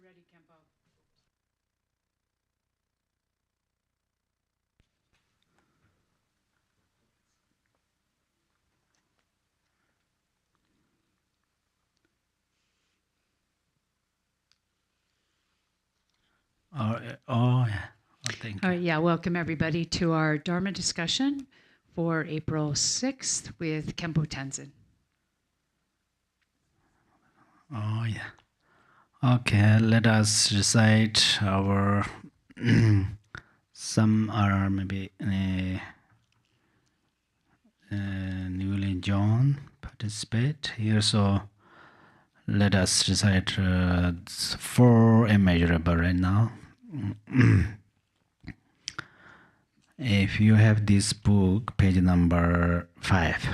We're ready, Khenpo. Yeah. Oh, thank you. Yeah, welcome everybody to our Dharma discussion for April 6th with Khenpo Tenzin. Oh, yeah. Okay, let us recite our some are maybe newly joined participate here, so let us recite four immeasurable right now. If you have this book, page number 5,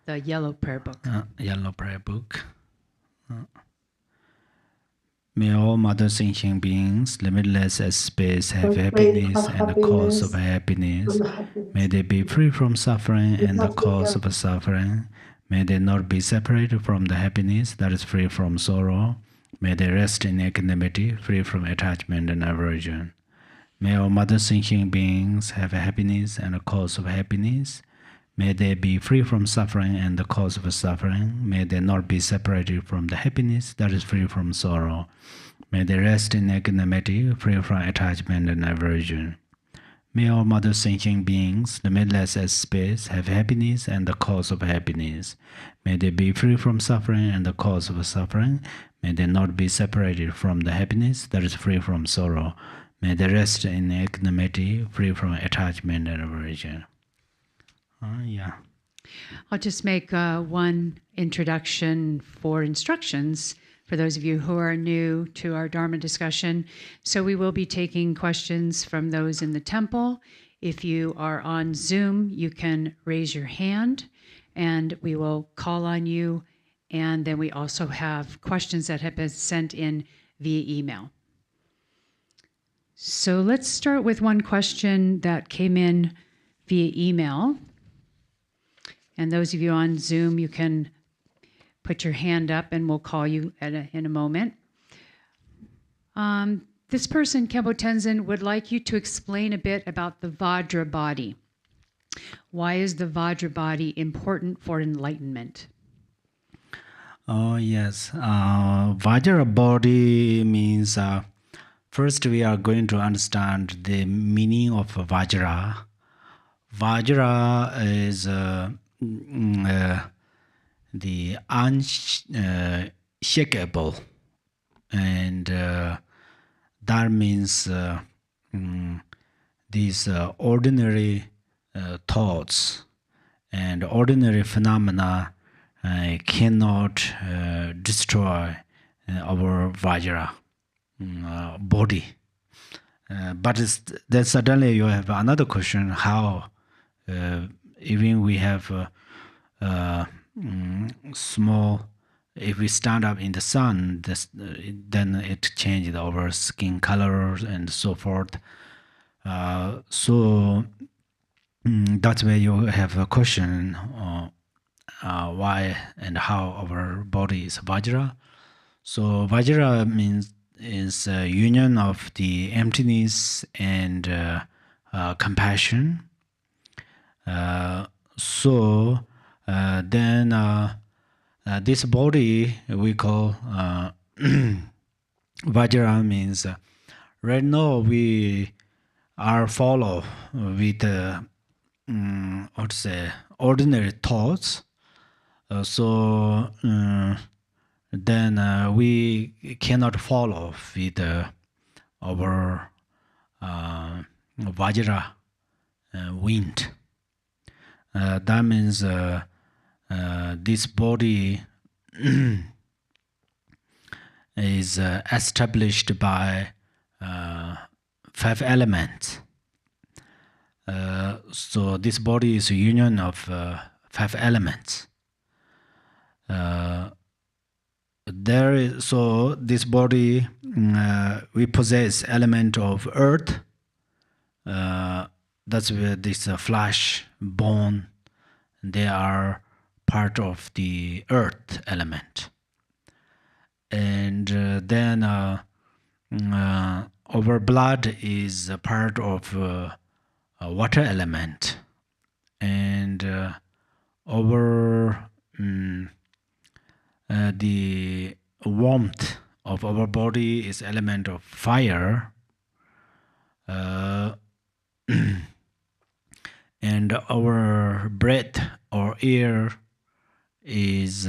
The yellow prayer book. yellow prayer book. May all mother sentient beings, limitless as space, have happiness and the cause of happiness. May they be free from suffering and the cause of suffering. May they not be separated from the happiness that is free from sorrow. May they rest in equanimity, free from attachment and aversion. May all mother sentient beings have happiness and the cause of happiness. May they be free from suffering and the cause of suffering. May they not be separated from the happiness that is free from sorrow. May they rest in equanimity, free from attachment and aversion. May all mother sentient beings, limitless as space, have happiness and the cause of happiness. May they be free from suffering and the cause of suffering. May they not be separated from the happiness that is free from sorrow. May they rest in equanimity, free from attachment and aversion. Yeah. I'll just make one introduction for instructions for those of you who are new to our Dharma discussion. So we will be taking questions from those in the temple. If you are on Zoom, you can raise your hand and we will call on you. And then we also have questions that have been sent in via email. So let's start with one question that came in via email. And those of you on Zoom, you can put your hand up and we'll call you in a moment. This person, Khenpo Tenzin, would like you to explain a bit about the Vajra body. Why is the Vajra body important for enlightenment? Oh, yes. Vajra body means, first we are going to understand the meaning of Vajra. Vajra is the unshakable, and that means these ordinary thoughts and ordinary phenomena cannot destroy our Vajra body. But then suddenly you have another question: how even we have small, if we stand up in the sun, then it changes our skin color and so forth. So that's where you have a question, why and how our body is Vajra. So Vajra is a union of the emptiness and compassion. Then this body we call Vajra means right now we are follow with ordinary thoughts. Then we cannot follow with our Vajra wind. That means this body is established by 5 elements. So this body is a union of 5 elements. So this body, we possess element of earth. That's where this flesh, bone, they are part of the earth element. And then our blood is a part of a water element, and our the warmth of our body is element of fire, and our breath or air is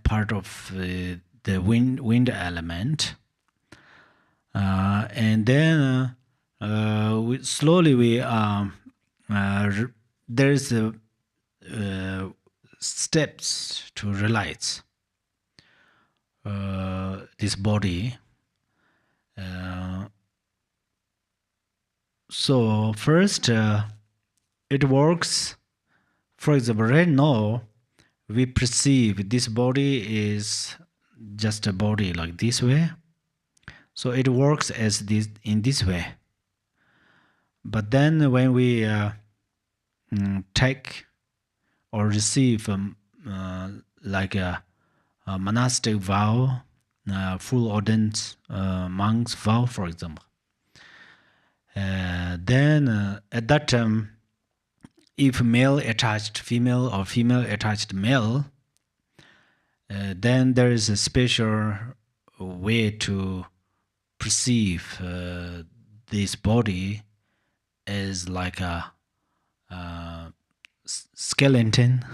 part of the wind element, and then slowly there's steps to realize this body. So first it works. For example, right now we perceive this body is just a body like this way, so it works as this in this way. But then when we take or receive like a monastic vow, full ordained monk's vow, for example, then at that time, if male attached female or female attached male, then there is a special way to perceive this body as like a skeleton,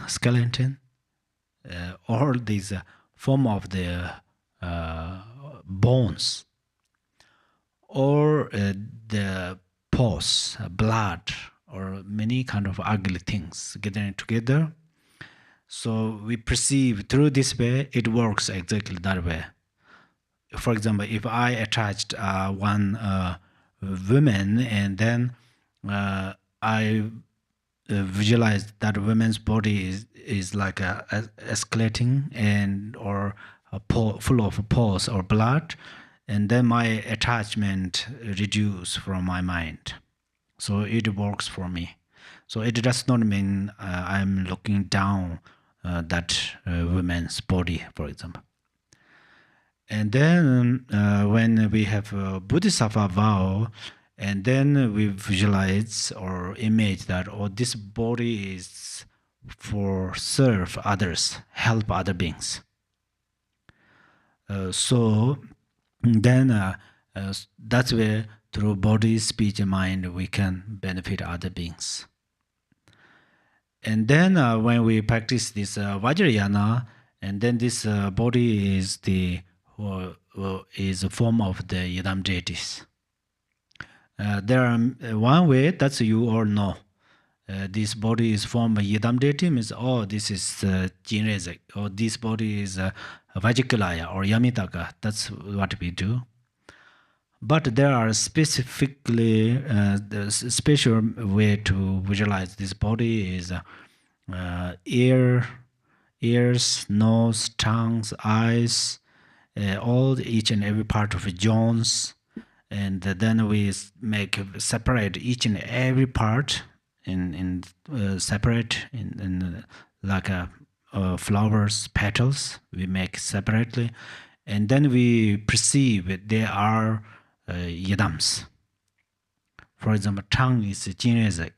or this form of the bones, or the pus, blood, or many kind of ugly things getting together. So we perceive through this way, it works exactly that way. For example, if I attached one woman, and then I visualize that woman's body is like a skeleton and or full of pus or blood, and then my attachment reduce from my mind. So it works for me. So it does not mean I'm looking down that woman's body, for example. And then when we have a Bodhisattva vow, and then we visualize or image that, oh, this body is for serve others, help other beings. So then that's where through body, speech, and mind we can benefit other beings. And then when we practice this Vajrayana, and then this body is is a form of the Yidam deities. There are one way, that's you all know. This body is formed by Yidam deity, means, oh, this is Jinrezek, or this body is Vajikalaya or Yamitaka. That's what we do. But there are specifically the special way to visualize this body is ears, nose, tongues, eyes, each and every part of Jones, and then we separate each and every part in separate in like flowers petals. We make separately, and then we perceive they are yidams. For example, tongue is Jinrezek,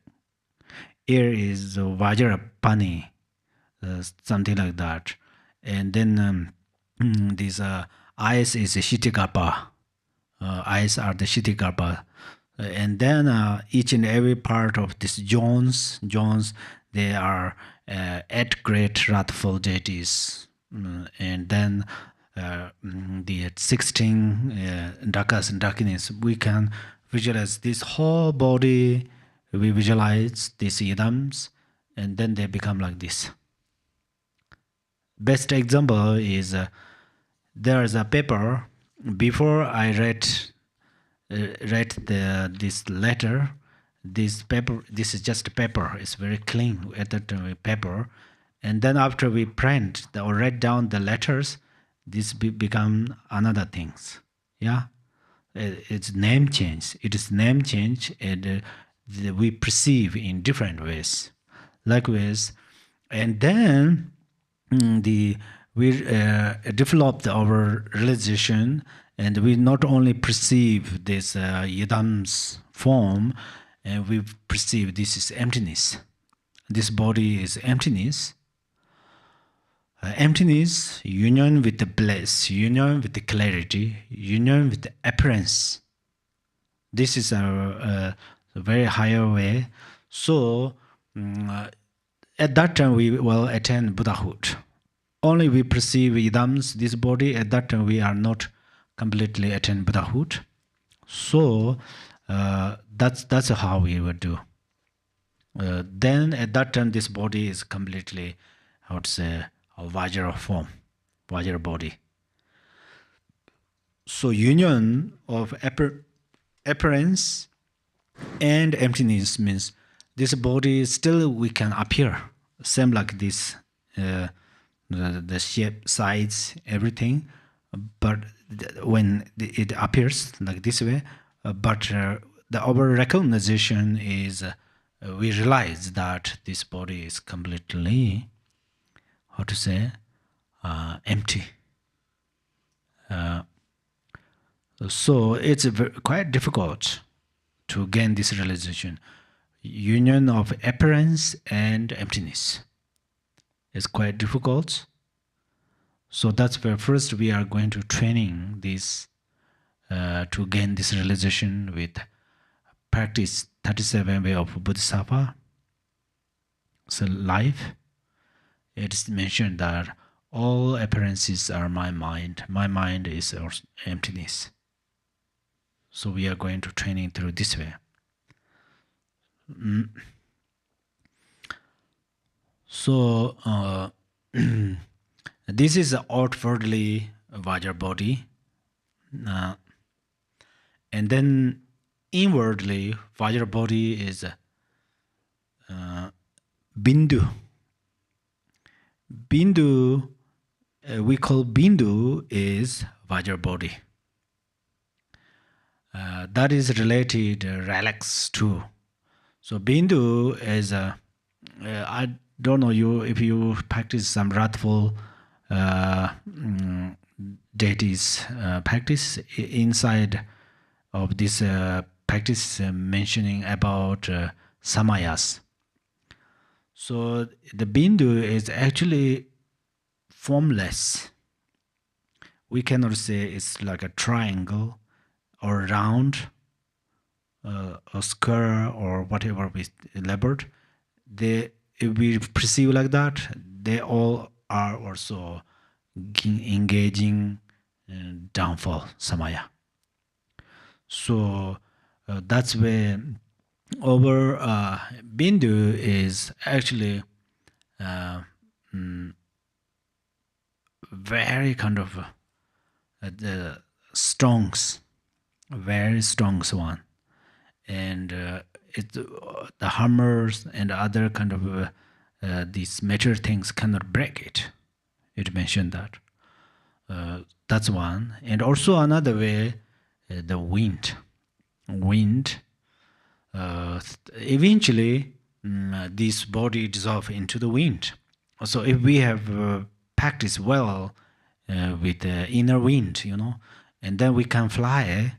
ear is Vajra Pani, something like that, and then these eyes is Shitikarpa. Eyes are the Shitikarpa, and then each and every part of this Jones, they are 8 great wrathful deities, and then the 16 dakas and dakinis. We can visualize this whole body. We visualize these yidams, and then they become like this. Best example is there is a paper. Before I read this letter, this paper, this is just a paper. It's very clean at that paper, and then after we print or write down the letters, this become another things. Yeah, it's name change. It is name change, and we perceive in different ways. Likewise, and then we developed our realization, And we not only perceive this yidam's form, and we perceive this is emptiness. This body is emptiness. Emptiness, union with the bliss, union with the clarity, union with the appearance. This is a very higher way. So, at that time we will attain Buddhahood. Only we perceive idams, this body, at that time we are not completely attain Buddhahood. So, that's how we would do. Then at that time this body is completely, I would say, a Vajra form, Vajra body. So union of appearance and emptiness means this body still we can appear, same like this, the shape, size, everything, but when it appears like this way, but our recognition is we realize that this body is completely, how to say, empty. So it's quite difficult to gain this realization. Union of appearance and emptiness is quite difficult. So that's where first we are going to training this to gain this realization with practice 37 way of Bodhisattva. So life, it is mentioned that all appearances are my mind. My mind is emptiness. So we are going to training through this way. So this is outwardly Vajra body, and then inwardly Vajra body is Bindu. Bindu, we call Bindu is Vajra body. That is related relax too. So Bindu is I don't know you if you practice some wrathful deities practice inside of this practice mentioning about samayas. So the Bindu is actually formless. We cannot say it's like a triangle or round, a square or whatever we elaborate. If we perceive like that, they all are also engaging in downfall, samaya. So that's where our Bindu is actually very kind of the strongs, very strong one, and the hammers and other kind of these metal things cannot break it. It mentioned that. That's one, and also another way, the wind. Eventually, this body dissolve into the wind. So if we have practiced well with the inner wind, and then we can fly.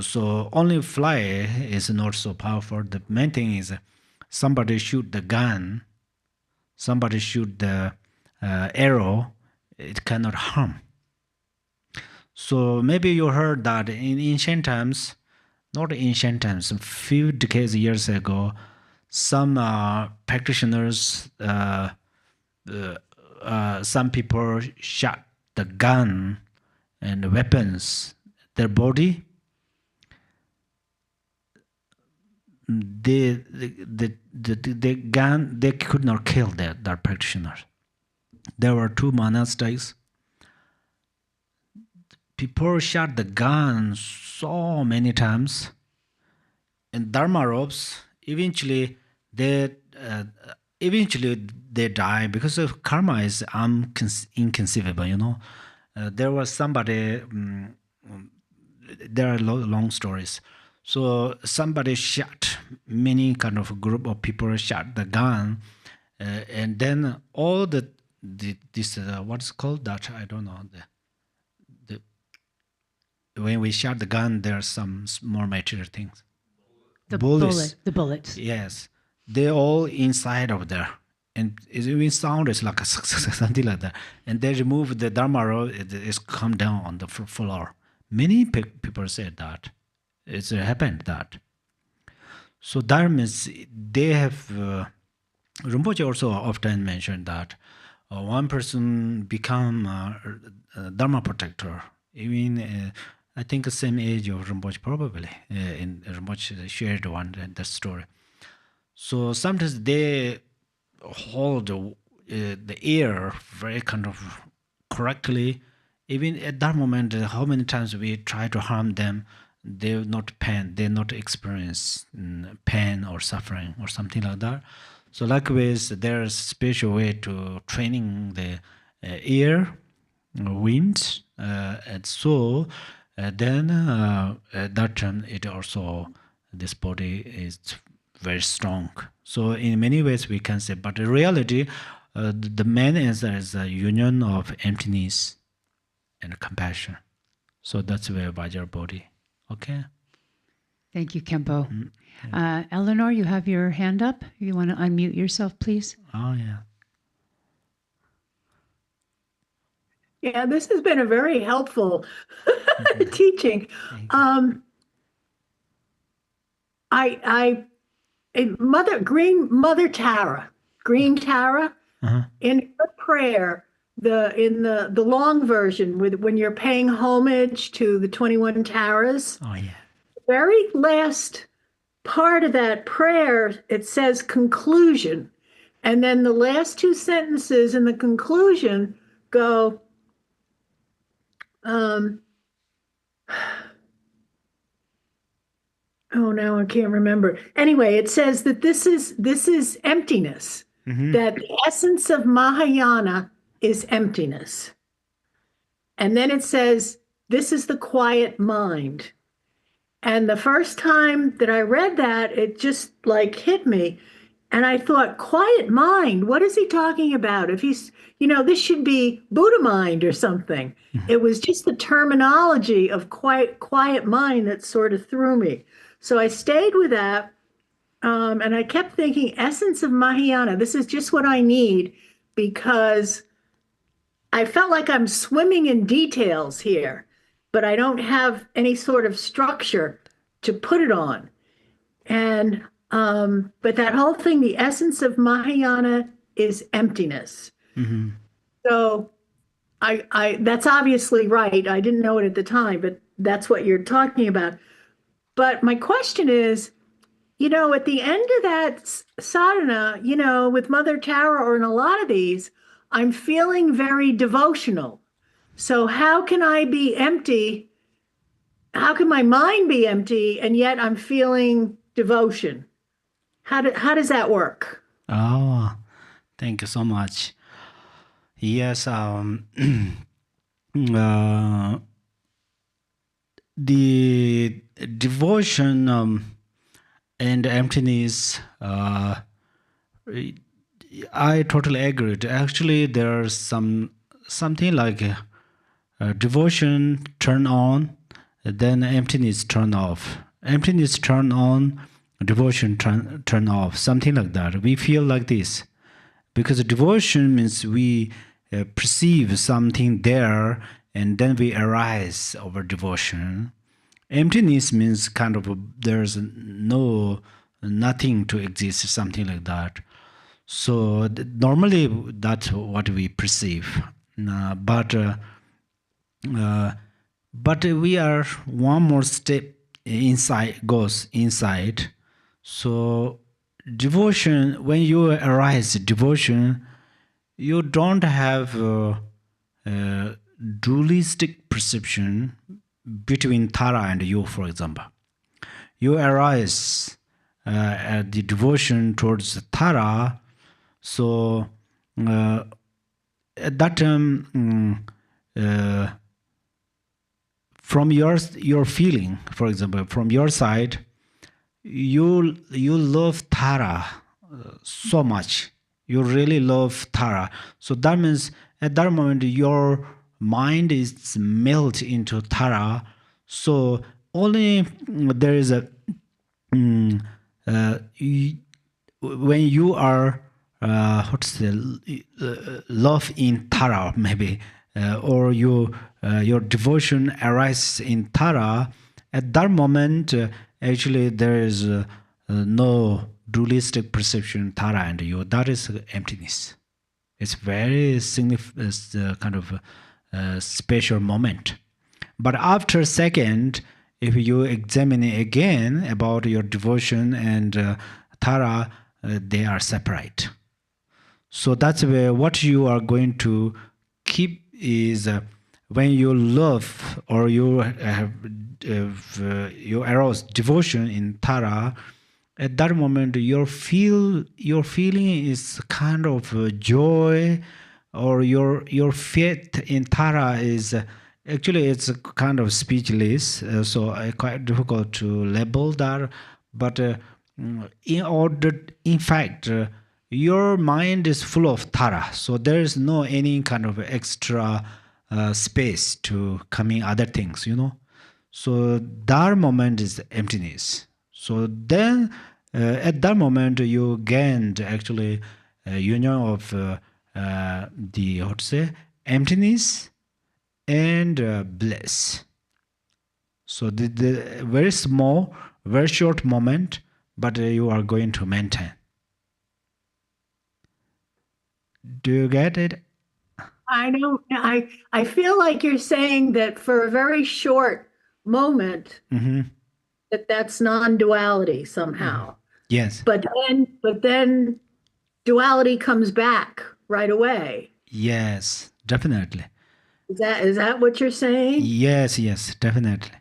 So only fly is not so powerful. The main thing is somebody shoot the gun, somebody shoot the arrow, it cannot harm. So maybe you heard that in ancient times, not ancient times, a few decades, years ago, some practitioners, some people shot the gun and weapons, their body. The gun, they could not kill that practitioners. There were two monastics. People shot the gun so many times. And Dharma ropes, eventually they die because of karma is inconceivable. There was somebody. There are long stories. So somebody shot, many kind of group of people shot the gun, and then all this what's called that, I don't know, when we shot the gun, there are some more material things. The Bullets. the bullets. Yes, they're all inside of there, and it even sound is like a something like that. And they remove the Dharma rod, it's come down on the floor. Many people said that it's happened that. So that means they have. Rinpoche also often mentioned that one person become a Dharma protector. Even I think the same age of Rinpoche probably. In Rinpoche shared one the story. So sometimes they hold the air very kind of correctly. Even at that moment, how many times we try to harm them, they not pain, they not experience pain or suffering or something like that. So likewise, there's special way to training the air, wind, and so then at that time it also this body is very strong. So in many ways we can say, but in reality, the main answer is the union of emptiness and compassion. So that's where Vajra body. Okay. Thank you, Khenpo. Eleanor, you have your hand up. You want to unmute yourself, please? Oh, yeah. Yeah, this has been a very helpful teaching. Mother Tara, Green Tara, in her prayer, in the long version, when you're paying homage to the 21 Taras. Oh, yeah. Very last part of that prayer, it says conclusion. And then the last two sentences in the conclusion go, oh, now I can't remember. Anyway, it says that this is emptiness, that the essence of Mahayana is emptiness. And then it says, this is the quiet mind. And the first time that I read that, it just like hit me. And I thought, quiet mind, what is he talking about? If he's, this should be Buddha mind or something. It was just the terminology of quiet mind that sort of threw me. So I stayed with that. And I kept thinking, essence of Mahayana, this is just what I need, because I felt like I'm swimming in details here, but I don't have any sort of structure to put it on. And, but that whole thing, the essence of Mahayana is emptiness. So that's obviously right. I didn't know it at the time, but that's what you're talking about. But my question is, at the end of that sadhana, with Mother Tara or in a lot of these, I'm feeling very devotional. So how can I be empty? How can my mind be empty and yet I'm feeling devotion? How does that work? Oh, thank you so much. Yes, the devotion and emptiness, I totally agree. Actually, there's something like devotion turn on, then emptiness turn off. Emptiness turn on, devotion turn off. Something like that. We feel like this because devotion means we perceive something there, and then we arise over devotion. Emptiness means kind of there's nothing to exist, something like that. So normally that's what we perceive, but we are one more step goes inside. So devotion, when you arise devotion, you don't have dualistic perception between Tara and you, for example. You arise at the devotion towards Tara. So at that time, from your feeling, for example, from your side, you love Tara so much. You really love Tara. So that means at that moment your mind is melt into Tara. So only there is a when you are love in Tara, maybe, or your devotion arises in Tara, at that moment, actually there is no dualistic perception, Tara and you. That is emptiness. It's very significant, kind of special moment. But after second, if you examine it again about your devotion and Tara, they are separate. So that's where what you are going to keep is when you love or you have you arouse devotion in Tara. At that moment, your feeling is kind of joy, or your faith in Tara is actually it's kind of speechless. So quite difficult to label that. But in fact, your mind is full of Tara. So there is no any kind of extra space to come in other things, So that moment is emptiness. So then, at that moment, you gained actually union of the emptiness and bliss. So the very small, very short moment, but you are going to maintain. Do you get it? I don't. I feel like you're saying that for a very short moment, that's non-duality somehow. Yes. But then duality comes back right away. Yes, definitely. Is that what you're saying? Yes, definitely.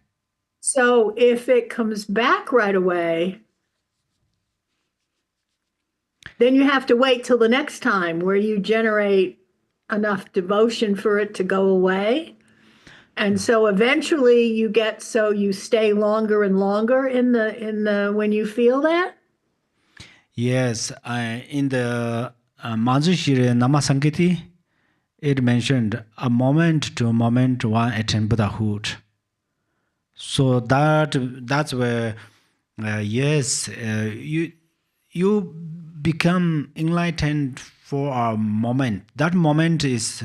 So if it comes back right away, then you have to wait till the next time where you generate enough devotion for it to go away. And so eventually you stay longer and longer in the when you feel that. Yes, in the Mazushire Namasankiti, it mentioned a moment to moment one attain Buddhahood. So that's where you become enlightened for a moment. That moment is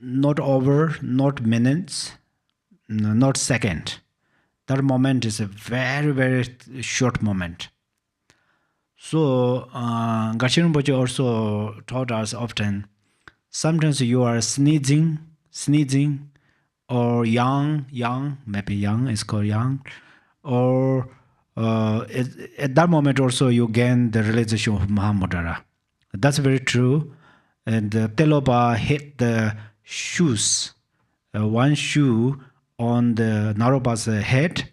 not over, not minutes, not second. That moment is a very, very short moment. So Gachen Rinpoche also taught us often, sometimes you are sneezing, or young, maybe young is called young, or at that moment also you gain the realization of Mahamudara. That's very true. And Telopa hit the shoes, one shoe on the Naropa's head,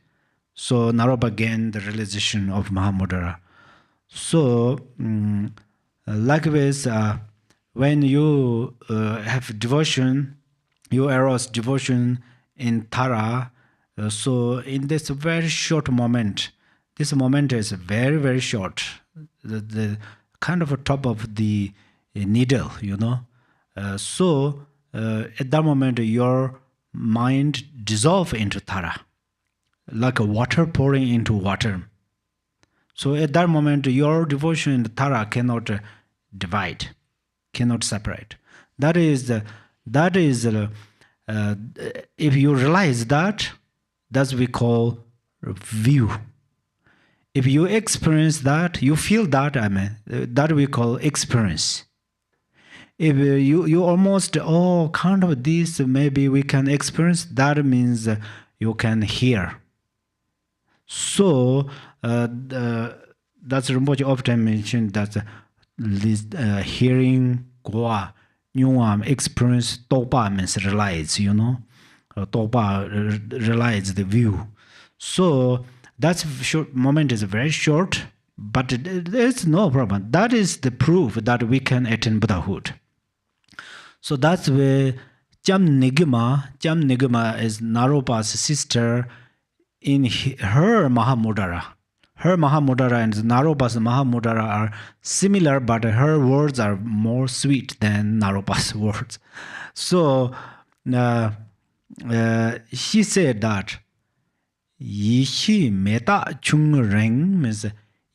so Naropa gained the realization of Mahamudara. So likewise, when you have devotion, you arouse devotion in Tara. So in this very short moment, this moment is very, very short. The kind of a top of the needle, So at that moment, your mind dissolves into Tara, like a water pouring into water. So at that moment, your devotion in the Tara cannot divide, cannot separate. That is, if you realize that, that's we call view. If you experience that, you feel that, that we call experience. If you almost, kind of this, maybe we can experience, that means you can hear. So that's Rinpoche often mentioned that this hearing, gua, nyuam, experience, topa means realize, topa realize the view. So that short moment is very short, but there's no problem. That is the proof that we can attain Buddhahood. So that's where Jam Nigma is Naropa's sister in her Mahamudara. Her Mahamudara and Naropa's Mahamudara are similar, but her words are more sweet than Naropa's words. So He said that Yishi Meta Chung Reng means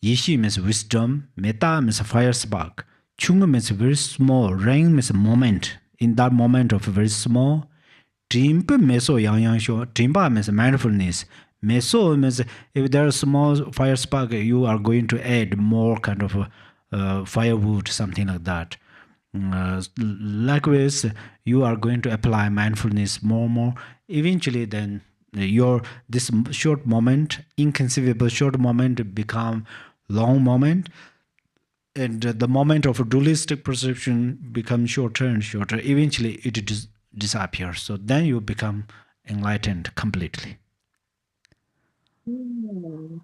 Yishi means wisdom, Meta means fire spark, Chung means very small, Reng means moment. In that moment of very small, Trimpa meso yang yang sho, Trimpa means mindfulness. Meso means if there is small fire spark, you are going to add more kind of firewood, something like that. Likewise, you are going to apply mindfulness more and more. Eventually, then this short moment, inconceivable short moment, become long moment, and the moment of dualistic perception becomes shorter and shorter. Eventually, it disappears. So then you become enlightened completely.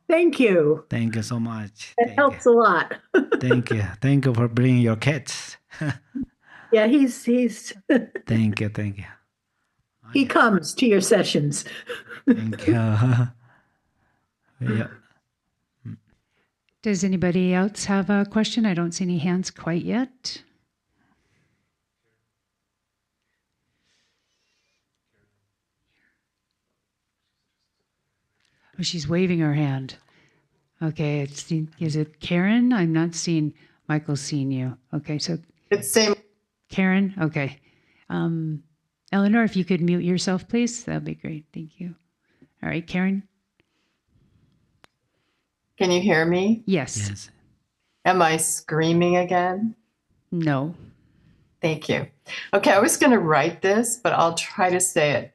Thank you. Thank you so much. That helps a lot. Thank you. Thank you for bringing your cats. Yeah, he's Thank you. he comes to your sessions. Thank you. Yeah. Does anybody else have a question? I don't see any hands quite yet. Oh, she's waving her hand. Okay, is it Karen? I'm not seeing Michael seeing you. Okay, so It's same. Karen, okay. Eleanor, if you could mute yourself, please, that'd be great. Thank you. All right, Karen? Can you hear me? Yes. Am I screaming again? No. Thank you. Okay, I was going to write this, but I'll try to say it.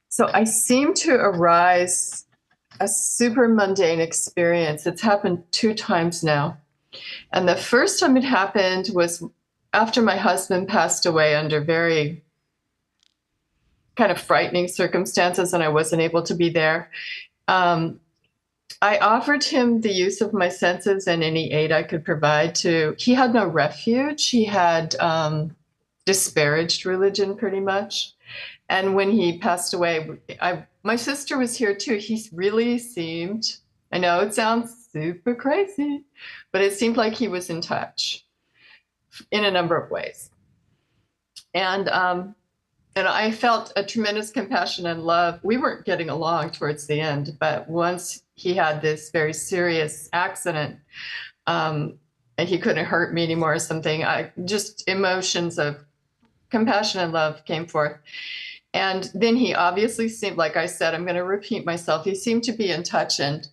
So I seem to arise a super mundane experience. It's happened 2 times now. And the first time it happened was after my husband passed away under very kind of frightening circumstances, and I wasn't able to be there. I offered him the use of my senses and any aid I could provide he had no refuge. He had disparaged religion pretty much. And when he passed away, my sister was here too. He really seemed, I know it sounds super crazy, but it seemed like he was in touch in a number of ways. And I felt a tremendous compassion and love. We weren't getting along towards the end, but once he had this very serious accident, and he couldn't hurt me anymore or something, just emotions of compassion and love came forth. And then he obviously seemed, like I said, I'm going to repeat myself, he seemed to be in touch, and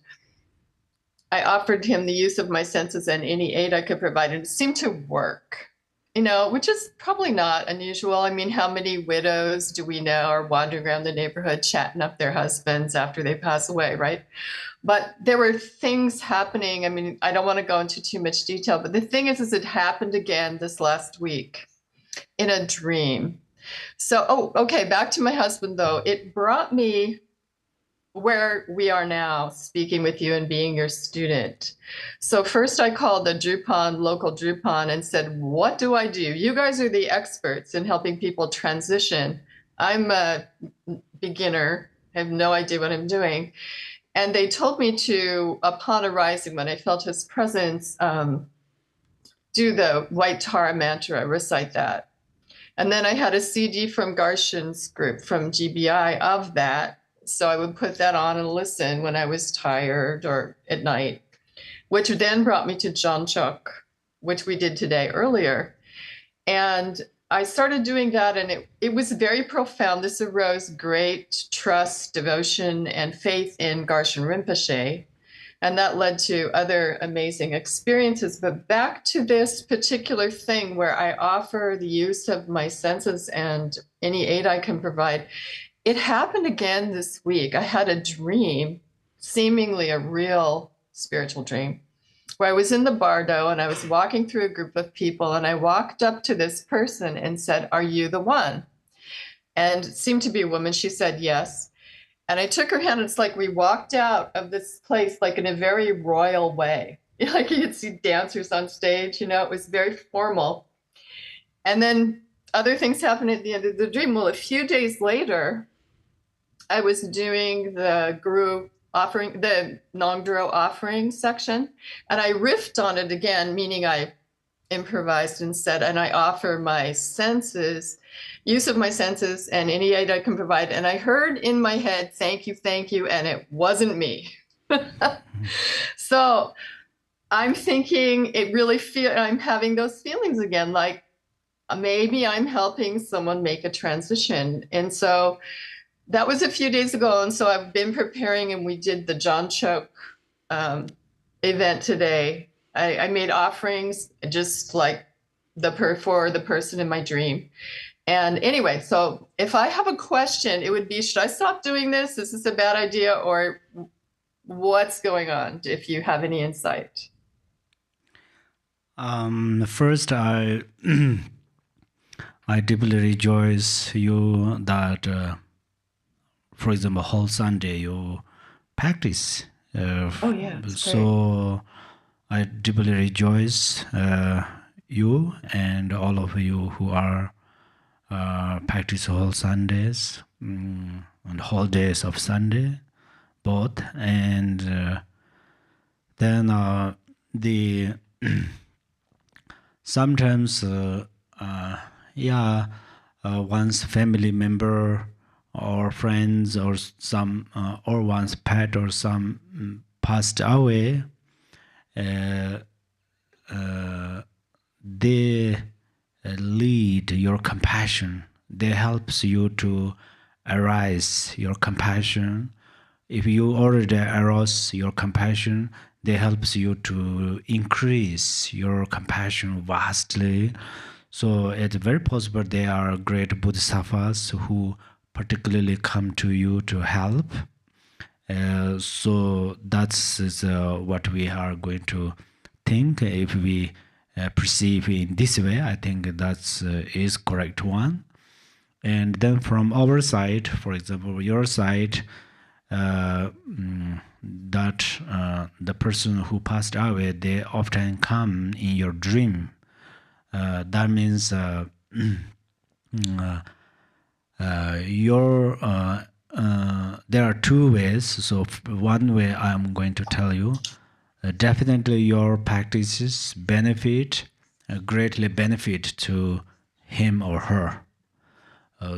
I offered him the use of my senses and any aid I could provide, and it seemed to work. Which is probably not unusual. I mean, how many widows do we know are wandering around the neighborhood chatting up their husbands after they pass away, right? But there were things happening. I mean, I don't want to go into too much detail, but the thing is it happened again this last week in a dream. So, okay, back to my husband, though. It brought me where we are now, speaking with you and being your student. So first I called the local Drupon, and said, what do I do? You guys are the experts in helping people transition. I'm a beginner, I have no idea what I'm doing. And they told me to, upon arising, when I felt his presence, do the White Tara mantra, recite that. And then I had a CD from Garshan's group, from GBI, of that. So I would put that on and listen when I was tired or at night, which then brought me to Janchok, which we did today earlier. And I started doing that, and it was very profound. This arose great trust, devotion, and faith in Garshan Rinpoche. And that led to other amazing experiences. But back to this particular thing where I offer the use of my senses and any aid I can provide. It happened again this week. I had a dream, seemingly a real spiritual dream, where I was in the bardo and I was walking through a group of people, and I walked up to this person and said, "Are you the one?" And it seemed to be a woman. She said, "Yes." And I took her hand, and it's like we walked out of this place like in a very royal way. Like you could see dancers on stage, it was very formal. And then other things happened at the end of the dream. Well, a few days later, I was doing the guru offering, the Nongdro offering section, and I riffed on it again, meaning I improvised instead, and I offer my senses, use of my senses, and any aid I can provide. And I heard in my head, thank you, and it wasn't me. So I'm thinking I'm having those feelings again, like maybe I'm helping someone make a transition. And so that was a few days ago. And so I've been preparing, and we did the John Choke event today. I made offerings just like for the person in my dream. And anyway, so if I have a question, it would be, should I stop doing this? Is this a bad idea? Or what's going on? If you have any insight. First, I deeply rejoice you that, for example, whole Sunday you practice. So I deeply rejoice you and all of you who are practice whole Sundays and whole days of Sunday, both. And then the sometimes one's family member or friends or some or one's pet or some passed away, they lead your compassion. They helps you to arise your compassion. If you already arouse your compassion, they helps you to increase your compassion vastly. So it's very possible they are great bodhisattvas who particularly come to you to help. So that's what we are going to think. If we perceive in this way, I think that's is correct one. And then from our side, for example, your side, that the person who passed away, they often come in your dream. That means there are two ways. So one way I'm going to tell you, definitely your practices greatly benefit to him or her.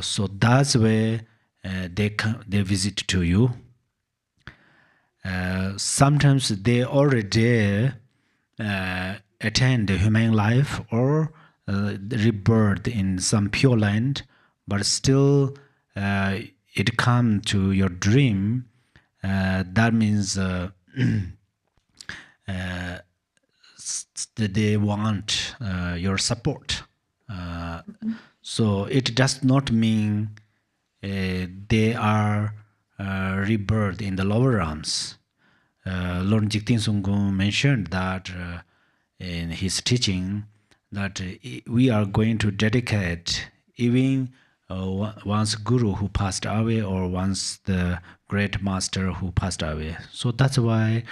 So that's where they visit to you. Sometimes they already attend the human life or rebirth in some pure land, but still it come to your dream. That means they want your support. So it does not mean they are rebirth in the lower realms. Lord Jigten Sunggung mentioned that in his teaching that we are going to dedicate even one's guru who passed away or once the great master who passed away. So that's why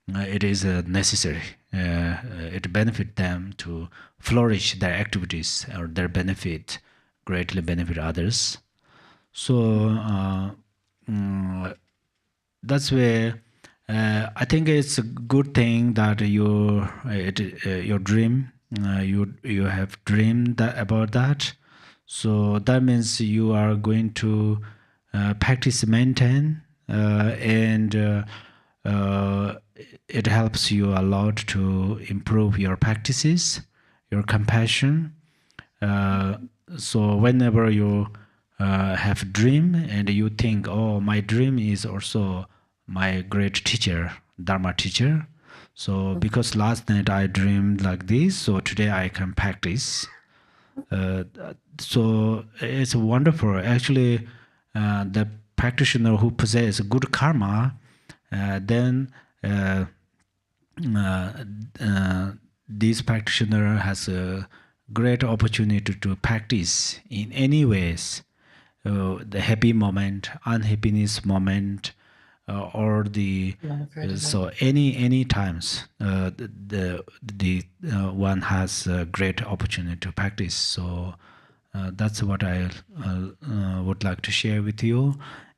it is necessary. It benefits them to flourish their activities or their benefit, greatly benefit others. So that's where I think it's a good thing that your dream, you have dreamed about that. So that means you are going to practice maintain and it helps you a lot to improve your practices, your compassion. So whenever you have a dream and you think, oh, my dream is also my great teacher, Dharma teacher. So because last night I dreamed like this, so today I can practice. So it's wonderful. Actually, the practitioner who possesses good karma, then this practitioner has a great opportunity to practice in any ways. The happy moment, unhappiness moment, or the so any times the one has a great opportunity to practice. So that's what I would like to share with you.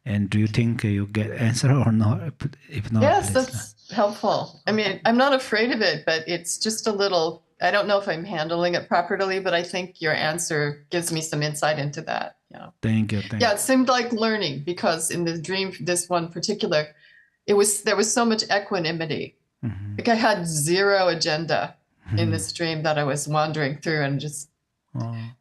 And do you think you get answer or not? If not, yes, that's helpful. I mean, I'm not afraid of it, but it's just a little I don't know if I'm handling it properly, but I think your answer gives me some insight into that. Yeah. Thank you. It seemed like learning, because in the dream, this one particular, there was so much equanimity. Like I had zero agenda in this dream that I was wandering through, and just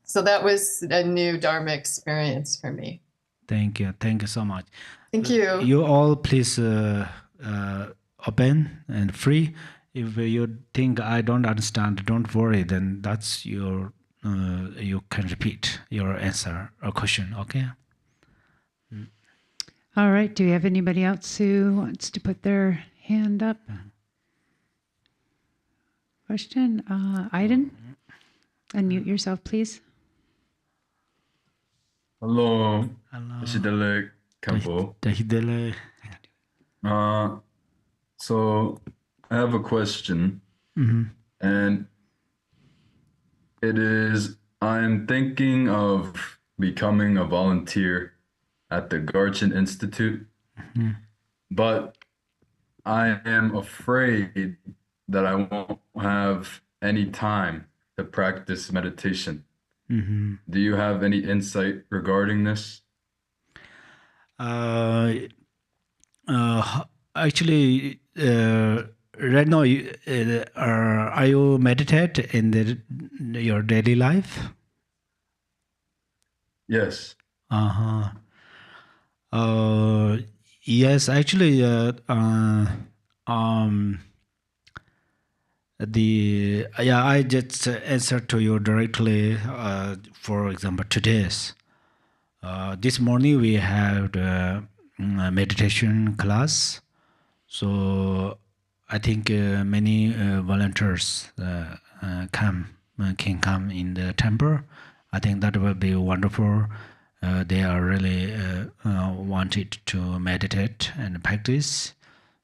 so that was a new Dharma experience for me. Thank you so much. Thank you. You all please open and free. If you think I don't understand, don't worry. Then that's your you can repeat your answer or question. Okay. All right. Do we have anybody else who wants to put their hand up? Question, Aiden, unmute yourself, please. Hello. Ishidele Khenpo. So I have a question, and it is, I'm thinking of becoming a volunteer at the Garchin Institute, but I am afraid that I won't have any time to practice meditation. Do you have any insight regarding this? Actually, right now, are you meditate in your daily life? Yes. Yes, actually, I just answered to you directly. For example, this morning we had a meditation class. So I think many volunteers can come in the temple. I think that will be wonderful. They are really wanted to meditate and practice.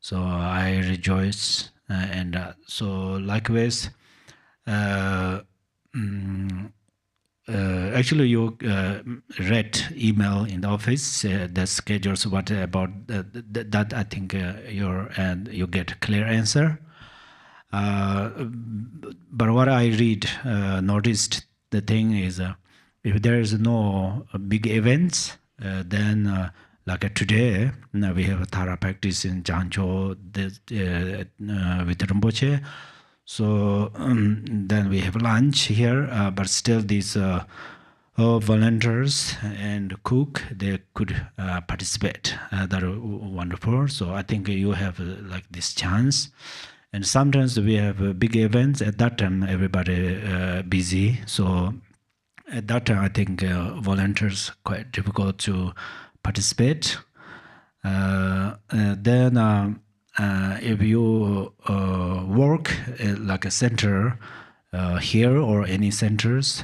So I rejoice. And so likewise, actually you read email in the office, the schedules, what about that I think you get clear answer. But what I read, noticed the thing is, if there is no big events, then like today, we have a Thara practice in Jancho with Rinpoche. So then we have lunch here, but still these volunteers and cook, they could participate. That are wonderful. So I think you have like this chance. And sometimes we have big events. At that time, everybody busy. So at that time, I think volunteers quite difficult to participate. Then if you work like a center here or any centers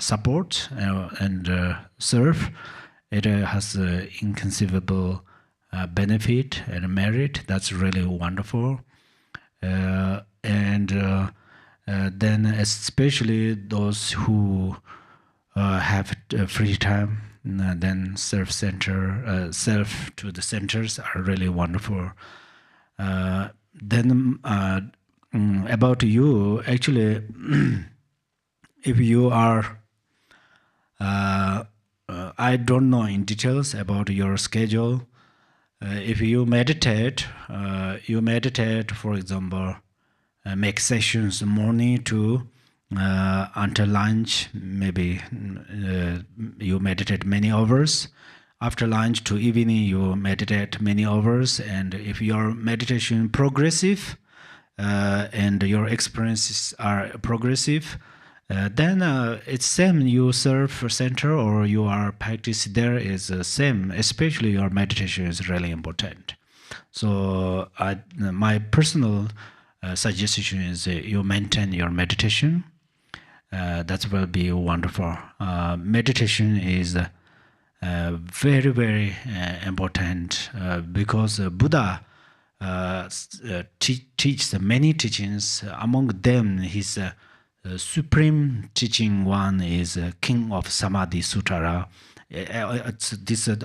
support and serve, it has inconceivable benefit and merit. That's really wonderful. And then especially those who have free time, then serve to the centers are really wonderful. Then about you, actually, if you are, I don't know in details about your schedule. If you meditate, for example, make sessions morning to until lunch, maybe you meditate many hours. After lunch to evening, you meditate many hours. And if your meditation progressive and your experiences are progressive, then it's same. You serve for center or you are practice there is same. Especially your meditation is really important. So my personal suggestion is you maintain your meditation. That will be wonderful. Meditation is very, very important because Buddha teaches many teachings. Among them, his supreme teaching one is King of Samadhi Sutra.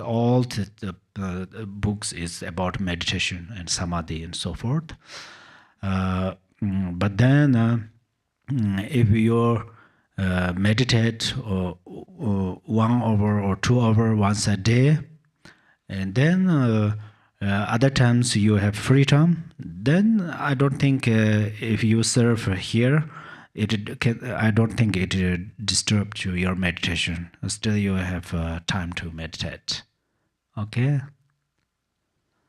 All the books is about meditation and samadhi and so forth. But then if you meditate or 1 hour or 2 hours once a day, and then other times you have free time, then I don't think if you serve here, I don't think it disturbs your meditation. Still, you have time to meditate. Okay.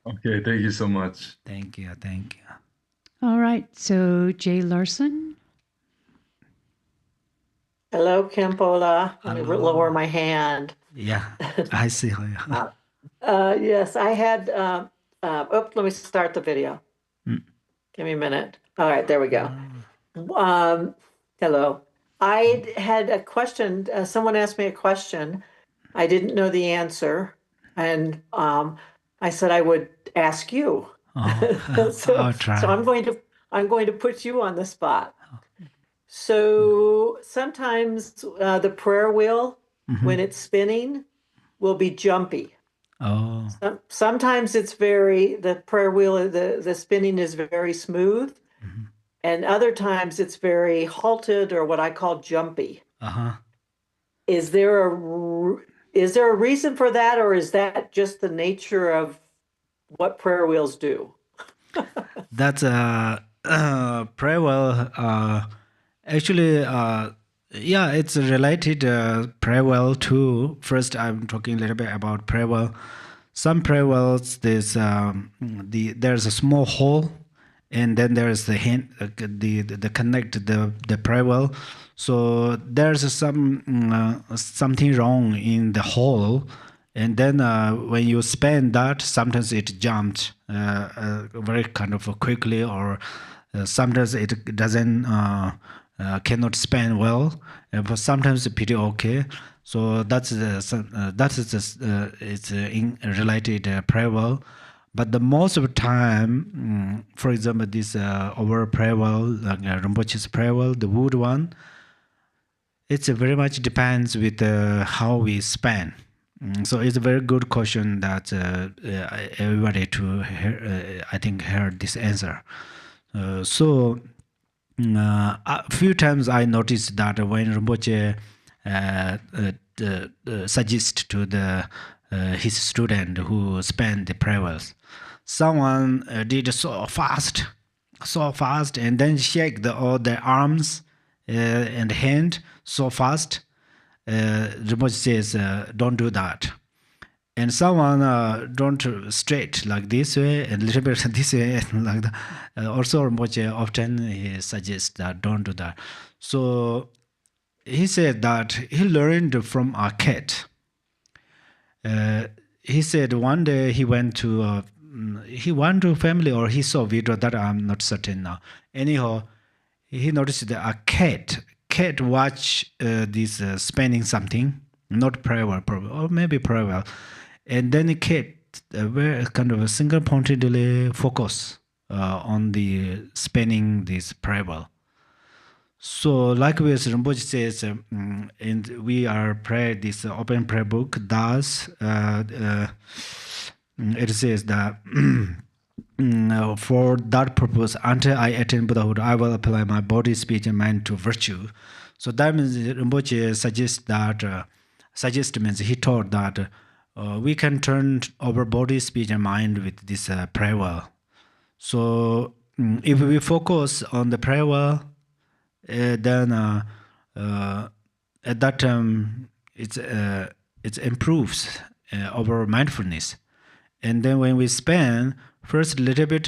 Okay, thank you so much. Thank you. Thank you. All right. So Jay Larson. Hello, Khenpo. Let me lower my hand. Yeah, I see. Yes, I had. Let me start the video. Give me a minute. All right, there we go. Hello. I had a question. Someone asked me a question. I didn't know the answer, and I said I would ask you. I'll try. So I'm going to put you on the spot. So sometimes the prayer wheel, when it's spinning, will be jumpy. Oh. Sometimes the prayer wheel, the spinning is very smooth. And other times it's very halted, or what I call jumpy. Is there a reason for that, or is that just the nature of what prayer wheels do? That's a prayer wheel. Actually, yeah, it's related prayer wheel too. First, I'm talking a little bit about prayer wheel. Some prayer wells, there's a small hole, and then there's the hand, the connect the prayer well. So there's something wrong in the hole, and then when you spin that, sometimes it jumps very kind of quickly, or sometimes it doesn't cannot spin well, but sometimes it's pretty okay. So it's in related prayer well. But the most of the time, for example, this our prayer well, like Rinpoche's prayer well, the wood one, it's very much depends with how we span. So it's a very good question that everybody to hear, I think heard this answer. So a few times I noticed that when Rinpoche suggest to his student who span the prayer wells, someone did so fast, and then shake all the arms and hand so fast. Rinpoche says, don't do that. And someone don't straight like this way and little bit this way like that. Also, Rinpoche often he suggests that don't do that. So he said that he learned from a cat. He said one day he went to family, or he saw video, that I'm not certain now. Anyhow, he noticed that a cat watch this spinning something, not prayer well, or maybe prayer well, and then the cat very kind of a single pointedly focus on the spinning this prayer well. So likewise, Rinpoche says, and we are prayer this open prayer book. Thus, it says that for that purpose, until I attain Buddhahood, I will apply my body, speech, and mind to virtue. So that means Rinpoche suggest means he taught that we can turn our body, speech, and mind with this prayer well. So if we focus on the prayer well, then at that time it improves our mindfulness. And then when we span, first a little bit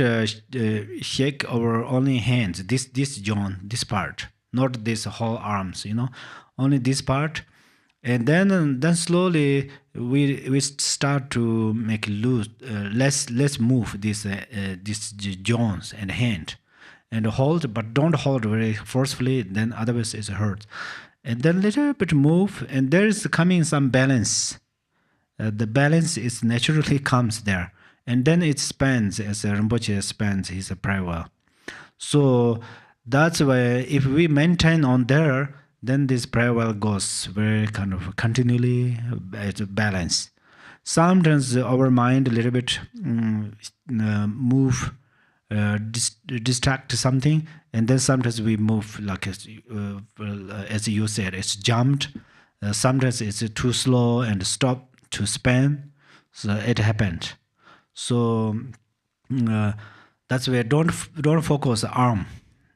shake our only hands, this joint, this part, not this whole arms, only this part. And then slowly we start to make loose, less move this joints and hand, and hold, but don't hold very forcefully, then otherwise it hurts. And then little bit move, and there is coming some balance. The balance is naturally comes there, and then it spans as Rinpoche spans his prayer well. So that's why if we maintain on there, then this prayer well goes very kind of continually at balance. Sometimes our mind a little bit move distract something, and then sometimes we move like as you said, it's jumped. Sometimes it's too slow and stop to span. So it happened. So that's where don't focus arm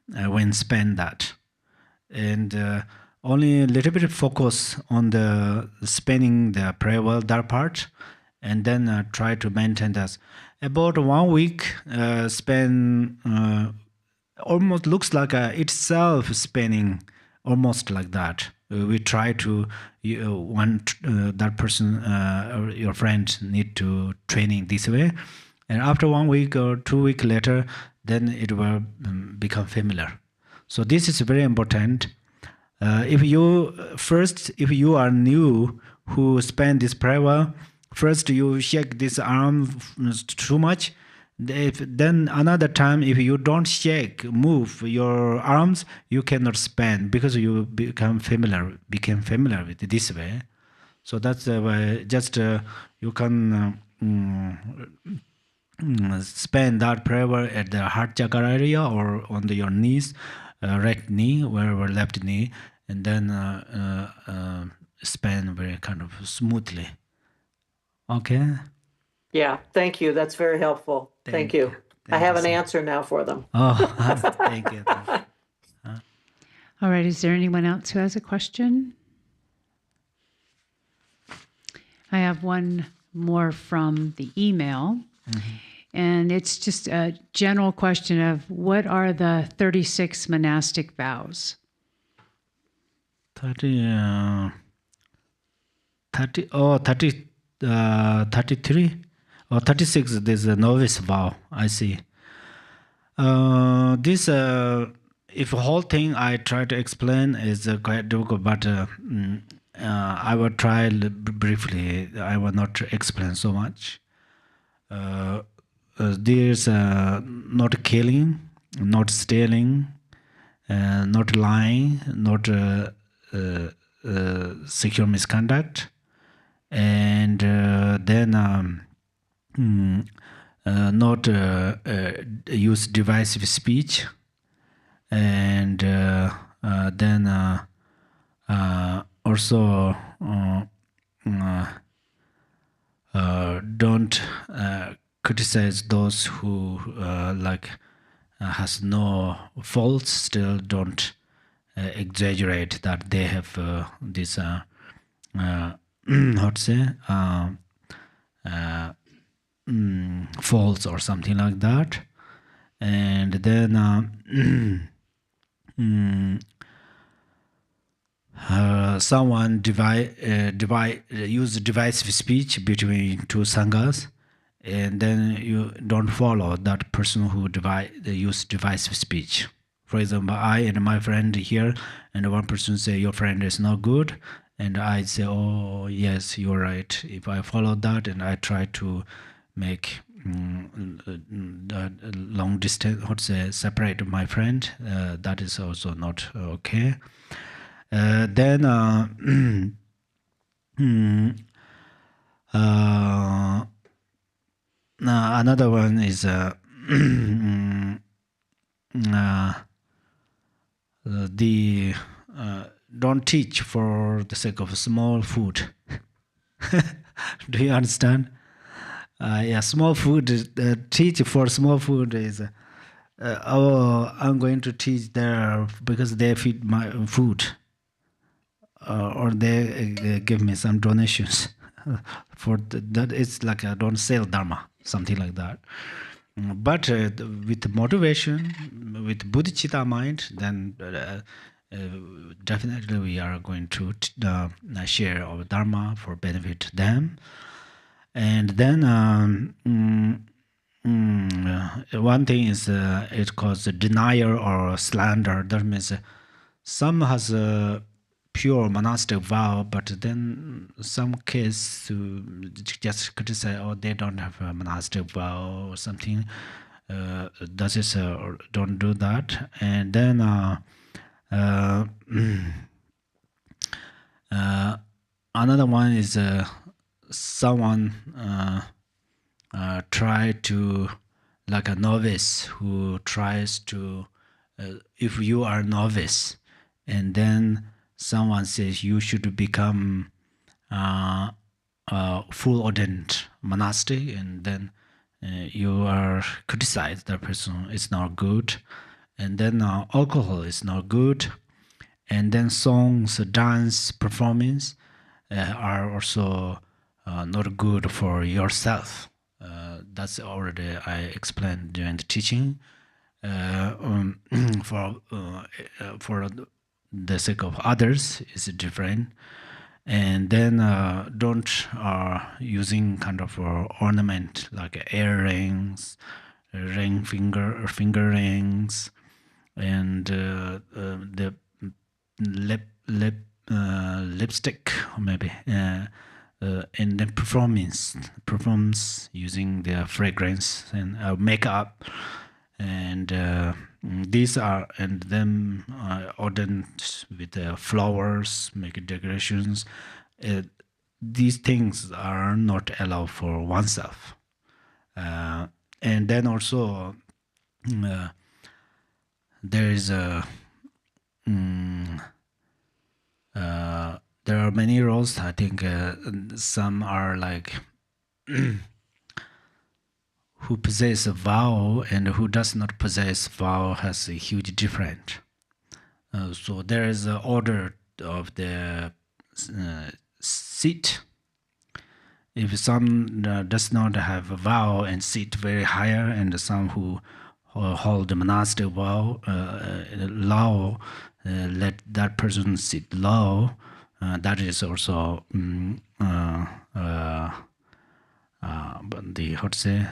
when span that, and only a little bit of focus on the spanning the prayer well that part, and then try to maintain that. About 1 week span almost looks like itself spanning almost like that. We try to want that person or your friend need to training this way, and after 1 week or 2 weeks later, then it will become familiar. So this is very important. If you are new who spend this prayer well, first you shake this arm too much. Then another time, if you don't move your arms, you cannot spend because you became familiar with this way. So that's why just you can spend that prayer at the heart chakra area or on your knees, right knee, wherever left knee, and then spend very kind of smoothly. Okay. Yeah, thank you. That's very helpful. Thank you. I have an answer now for them. Oh, thank you. All right. Is there anyone else who has a question? I have one more from the email. And it's just a general question of what are the 36 monastic vows? 33 or 36, there's a novice vow, I see. This, if whole thing I try to explain is quite difficult, but I will try briefly. I will not explain so much. There's not killing, not stealing, not lying, not sexual misconduct, and then not use divisive speech, and then also don't criticize those who has no faults. Still don't exaggerate that they have this how to say faults or something like that. And then someone use divisive speech between two sanghas, and then you don't follow that person who use divisive speech. For example, I and my friend here, and one person say your friend is not good, and I say, oh yes, you're right. If I follow that and I try to make long distance, how to say, separate my friend, that is also not okay. Then another one is the don't teach for the sake of small food. Do you understand? Yeah, small food. Teach for small food is oh, I'm going to teach there because they feed my food, or they give me some donations for that. It's like I don't sell Dharma, something like that. But with motivation, with bodhicitta mind, then definitely we are going to share our Dharma for benefit them. And then one thing is it calls denial or slander. That means some has a pure monastic vow, but then some case just criticize, oh, they don't have a monastic vow or something. Does it don't do that? And then another one is someone try to like a novice who tries to, if you are a novice, and then someone says you should become full ordained monastic, and then you are criticized that person is not good, and then alcohol is not good, and then songs, dance, performance are also not good for yourself. That's already I explained during the teaching. For the sake of others is different, and then don't using kind of ornament like earrings, finger rings, and the lipstick maybe, and then performance using the fragrance and makeup, and these are, and then ornament with flowers, make decorations. These things are not allowed for oneself, and then also there is a there are many roles. I think some are like who possess a vow and who does not possess vow has a huge difference. So there is an order of the seat. If some does not have a vow and sit very higher, and some who hold the monastic vow low, let that person sit low. That is also but the how to say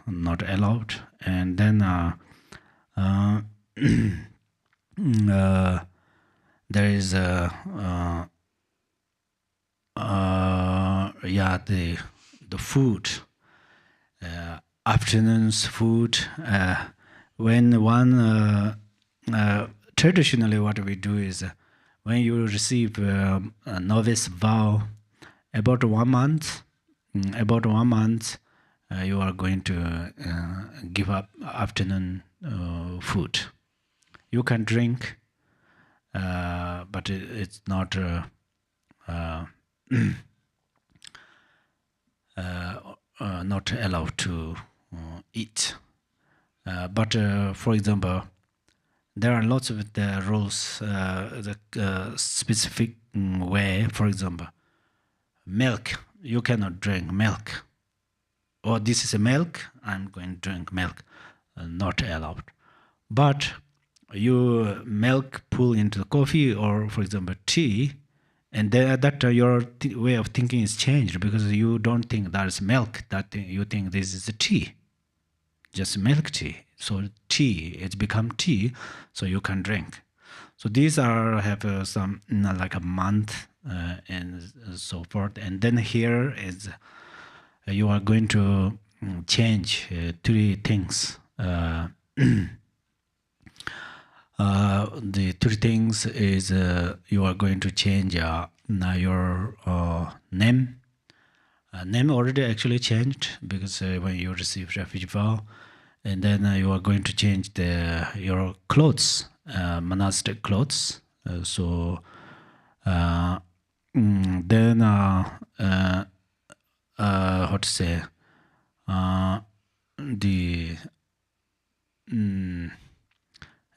not allowed. And then there is yeah, the food, afternoon's food. When one traditionally what we do is when you receive a novice vow, about 1 month, you are going to give up afternoon food. You can drink, but it's not not allowed to eat. But for example, there are lots of the rules, the specific way. For example, milk, you cannot drink milk. Or this is a milk, I'm going to drink milk. Not allowed. But you milk pull into the coffee or, for example, tea, and then at that your way of thinking is changed because you don't think that is milk. You think this is a tea, just milk tea. So tea, it's become tea, so you can drink. So these are have some like a month and so forth. And then here is you are going to change 3 things. The 3 things is you are going to change your name. Name already actually changed because when you receive refugee vow, and then you are going to change your clothes, monastic clothes. Then how to say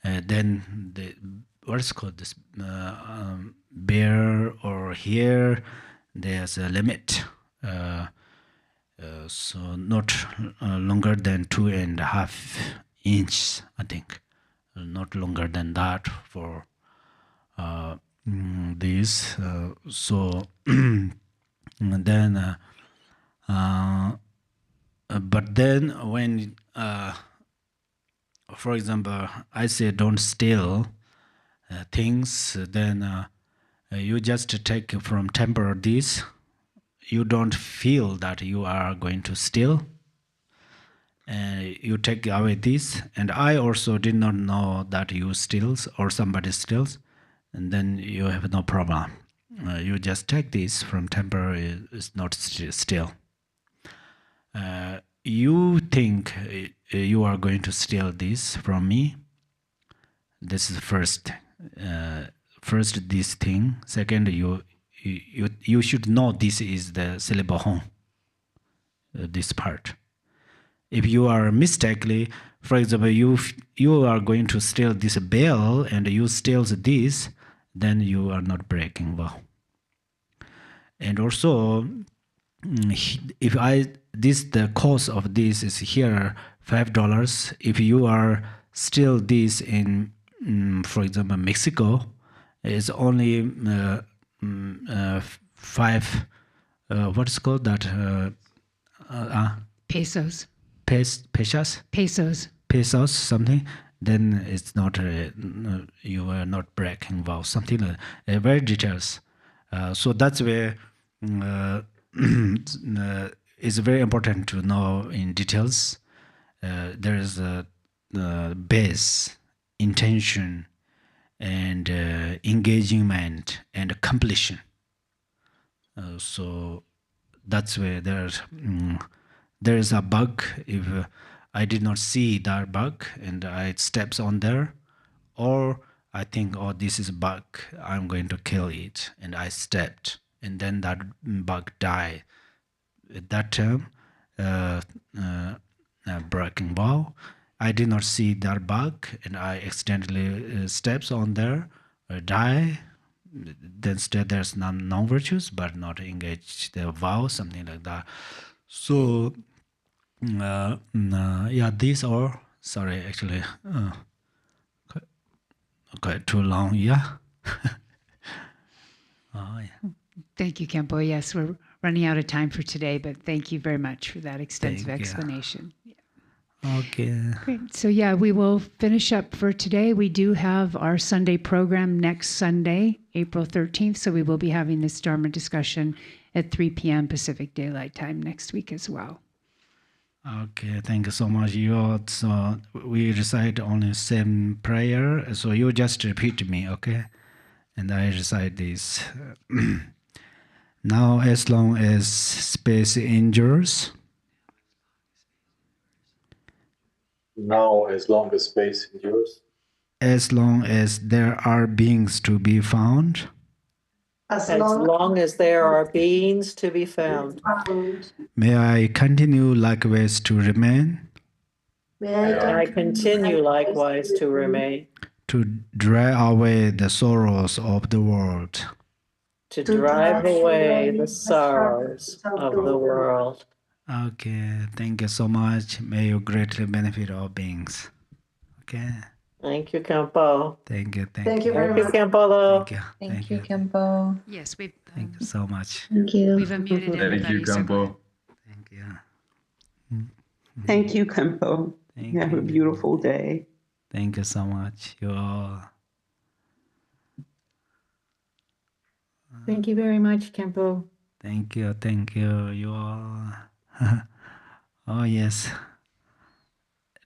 then the what is called this bear or hair, there's a limit. So not longer than 2.5 inches, I think. Not longer than that for these. So then, but then when, for example, I say don't steal things, then you just take from temple this. You don't feel that you are going to steal. You take away this, and I also did not know that you steals or somebody steals, and then you have no problem. You just take this from temple, is not steal. You think you are going to steal this from me, this is first. First, this thing. Second, you should know this is the syllable home. This part. If you are mistakenly, for example, you are going to steal this bell and you steal this, then you are not breaking vow. And also, if the cost of this is here $5. If you are steal this in, for example, Mexico, it's only five. What's called that? Pesos. Pesos, something. Then it's not. You are not breaking vow. Something like very details. So that's where it's very important to know in details. There is a base, intention, and engagement and completion. So that's where there's a bug. If I did not see that bug and I steps on there, or I think, oh, this is a bug, I'm going to kill it, and I stepped, and then that bug died. At that time, breaking vow, I did not see that bug, and I accidentally steps on there, die. Then there's non-virtues, but not engage the vow, something like that. So, yeah, these are, sorry, actually, quite too long, yeah. Oh, yeah. Thank you, Khenpo. Yes, we're running out of time for today, but thank you very much for that extensive explanation. Okay. Great. So yeah, we will finish up for today. We do have our Sunday program next Sunday, April 13th. So we will be having this Dharma discussion at 3 p.m. Pacific Daylight Time next week as well. Okay, thank you so much. So we recite only same prayer. So you just repeat me, okay? And I recite this. Now, as long as space endures. Now, as long as space endures. As long as there are beings to be found. As long as there are beings to be found. May I continue likewise to remain. May I continue likewise to remain. To drive away the sorrows of the world. To drive away the sorrows of the world. Okay, thank you so much. May you greatly benefit all beings. Okay. Thank you, Khenpo. Thank you. Thank you very Thank you, much. Khenpo. Thank you, Khenpo. Yes, Thank you so much. Thank you. we've unmuted everybody. Thank you, so go ahead. Khenpo. Thank you. Thank you, Khenpo. Thank You have a you. beautiful day. Thank you so much. You all. Thank you very much, Khenpo. Thank you. You all. Oh, yes.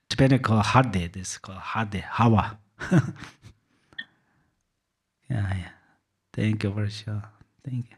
Tibetan called Hade. This is called Hade, Hawa. Yeah. Thank you for sure. Thank you.